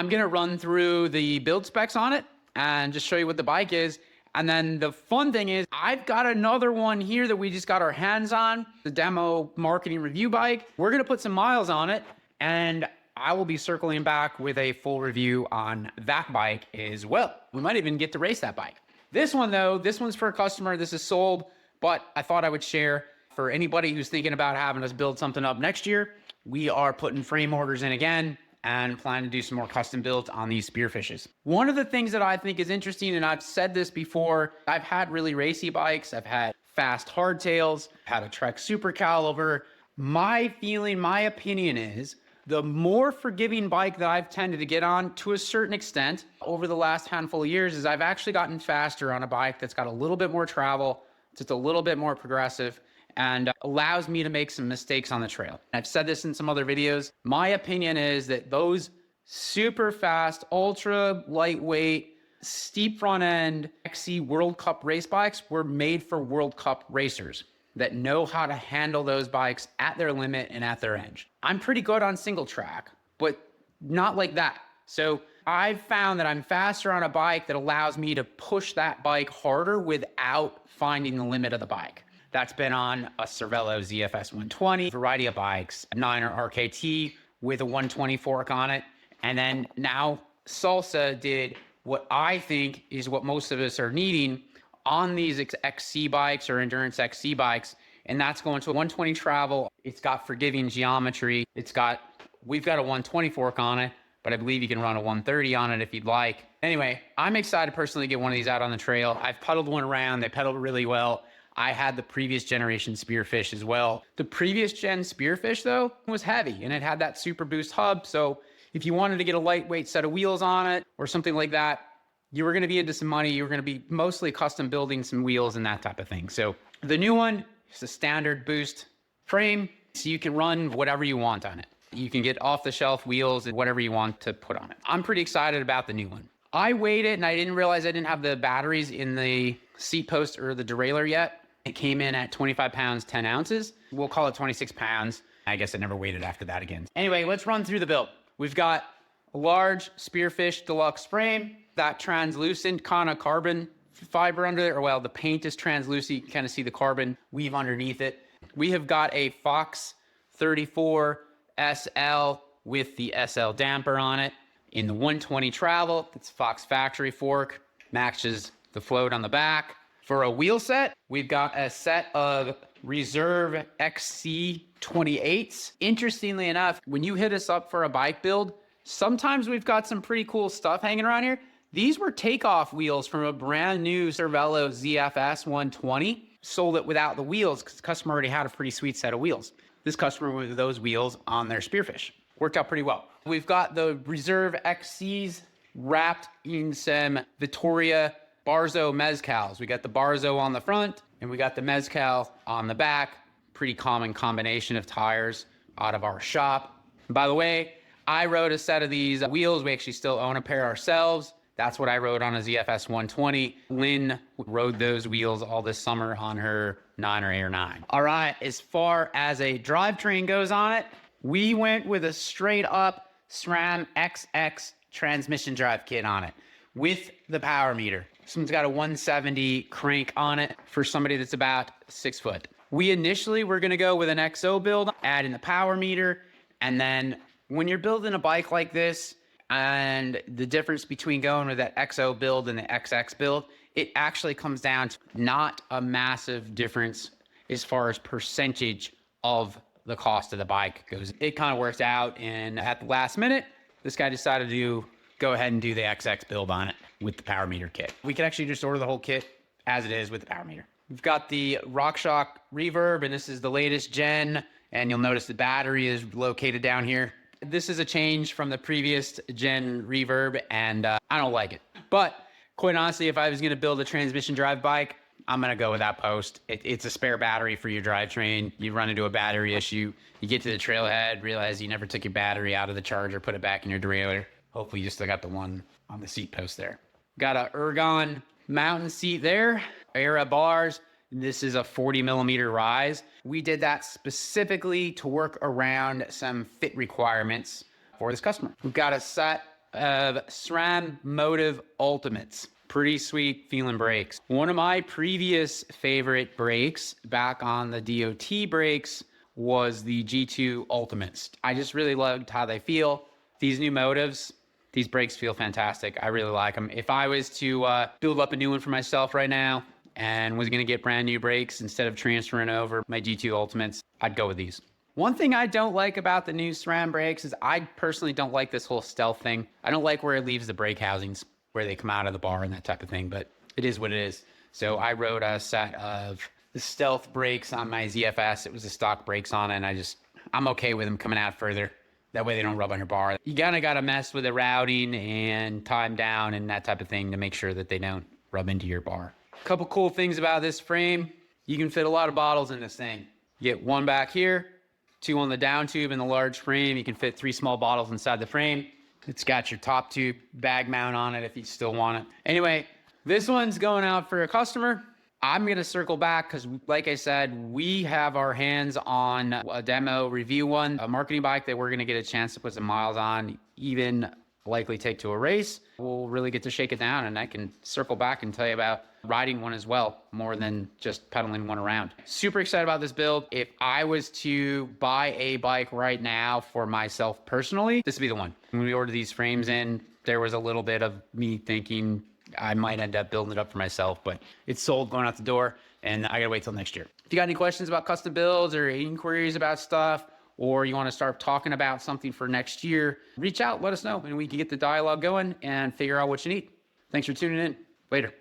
I'm gonna run through the build specs on it and just show you what the bike is. And then the fun thing is I've got another one here that we just got our hands on, the demo marketing review bike. We're gonna put some miles on it, and I will be circling back with a full review on that bike as well. We might even get to race that bike. This one though, this one's for a customer. This is sold, but I thought I would share for anybody who's thinking about having us build something up next year. We are putting frame orders in again and plan to do some more custom builds on these Spearfishes. One of the things that I think is interesting, and I've said this before, I've had really racy bikes. I've had fast hardtails, had a Trek Super Caliber. My feeling, my opinion is the more forgiving bike that I've tended to get on to a certain extent over the last handful of years is I've actually gotten faster on a bike that's got a little bit more travel, just a little bit more progressive, and allows me to make some mistakes on the trail. I've said this in some other videos. My opinion is that those super fast, ultra lightweight, steep front end XC World Cup race bikes were made for World Cup racers that know how to handle those bikes at their limit and at their edge. I'm pretty good on single track, but not like that. So I've found that I'm faster on a bike that allows me to push that bike harder without finding the limit of the bike. That's been on a Cervelo ZFS 120, variety of bikes, a 9er RKT with a 120 fork on it. And then now Salsa did what I think is what most of us are needing on these XC bikes or endurance XC bikes. And that's going to a 120 travel. It's got forgiving geometry. We've got a 120 fork on it, but I believe you can run a 130 on it if you'd like. Anyway, I'm excited personally to get one of these out on the trail. I've pedaled one around. They pedaled really well. I had the previous generation Spearfish as well. The previous gen Spearfish though was heavy and it had that Super Boost hub. So if you wanted to get a lightweight set of wheels on it or something like that, you were gonna be into some money. You were gonna be mostly custom building some wheels and that type of thing. So the new one is a standard boost frame. So you can run whatever you want on it. You can get off the shelf wheels and whatever you want to put on it. I'm pretty excited about the new one. I weighed it and I didn't realize I didn't have the batteries in the seat post or the derailleur yet. It came in at 25 pounds, 10 ounces. We'll call it 26 pounds. I guess I never weighed it after that again. Anyway, let's run through the build. We've got a large Spearfish deluxe frame, that translucent kind of carbon fiber under there, or well, the paint is translucent. You can kind of see the carbon weave underneath it. We have got a Fox 34 SL with the SL damper on it. In the 120 travel, it's Fox factory fork, matches the float on the back. For a wheel set, we've got a set of Reserve XC 28s. Interestingly enough, when you hit us up for a bike build, sometimes we've got some pretty cool stuff hanging around here. These were takeoff wheels from a brand new Cervelo ZFS 120. Sold it without the wheels because the customer already had a pretty sweet set of wheels. This customer with those wheels on their Spearfish. Worked out pretty well. We've got the Reserve XCs wrapped in some Vittoria Barzo Mezcals. We got the Barzo on the front and we got the Mezcal on the back. Pretty common combination of tires out of our shop. And by the way, I rode a set of these wheels. We actually still own a pair ourselves. That's what I rode on a ZFS 120. Lynn rode those wheels all this summer on her 9er Air 9. All right, as far as a drivetrain goes on it, we went with a straight up SRAM XX transmission drive kit on it with the power meter. This one's got a 170 crank on it for somebody that's about 6 foot. We initially were gonna go with an XO build, add in the power meter, and then when you're building a bike like this, and the difference between going with that XO build and the XX build, it actually comes down to not a massive difference as far as percentage of the cost of the bike goes. It kind of works out, and at the last minute, this guy decided to go ahead and do the XX build on it with the power meter kit. We could actually just order the whole kit as it is with the power meter. We've got the RockShox reverb, and this is the latest gen, and you'll notice the battery is located down here. This is a change from the previous gen reverb, and I don't like it. But quite honestly, if I was gonna build a transmission drive bike, I'm gonna go with that post. It's a spare battery for your drivetrain. You run into a battery issue, you get to the trailhead, realize you never took your battery out of the charger, put it back in your derailleur. Hopefully you still got the one on the seat post there. Got a Ergon mountain seat there, Era bars. This is a 40 millimeter rise. We did that specifically to work around some fit requirements for this customer. We've got a set of SRAM Motive Ultimates. Pretty sweet feeling brakes. One of my previous favorite brakes back on the DOT brakes was the G2 Ultimates. I just really loved how they feel. These new motives, these brakes feel fantastic. I really like them. If I was to build up a new one for myself right now and was going to get brand new brakes instead of transferring over my G2 Ultimates, I'd go with these. One thing I don't like about the new SRAM brakes is I personally don't like this whole stealth thing. I don't like where it leaves the brake housings, where they come out of the bar and that type of thing, but it is what it is. So I rode a set of the stealth brakes on my ZFS. It was the stock brakes on it, and I'm okay with them coming out further. That way they don't rub on your bar. You kind of got to mess with the routing and time down and that type of thing to make sure that they don't rub into your bar. A couple cool things about this frame. You can fit a lot of bottles in this thing. You get one back here, 2 on the down tube in the large frame. You can fit 3 small bottles inside the frame. It's got your top tube bag mount on it if you still want it. Anyway, this one's going out for a customer. I'm going to circle back because, like I said, we have our hands on a demo review one, a marketing bike that we're going to get a chance to put some miles on, even likely take to a race. We'll really get to shake it down, and I can circle back and tell you about riding one as well, more than just pedaling one around. Super excited about this build. If I was to buy a bike right now for myself personally, this would be the one. When we ordered these frames in, there was a little bit of me thinking I might end up building it up for myself, but it's sold going out the door, and I gotta wait till next year. If you got any questions about custom builds or inquiries about stuff, or you want to start talking about something for next year, reach out, let us know, and we can get the dialogue going and figure out what you need. Thanks for tuning in. Later.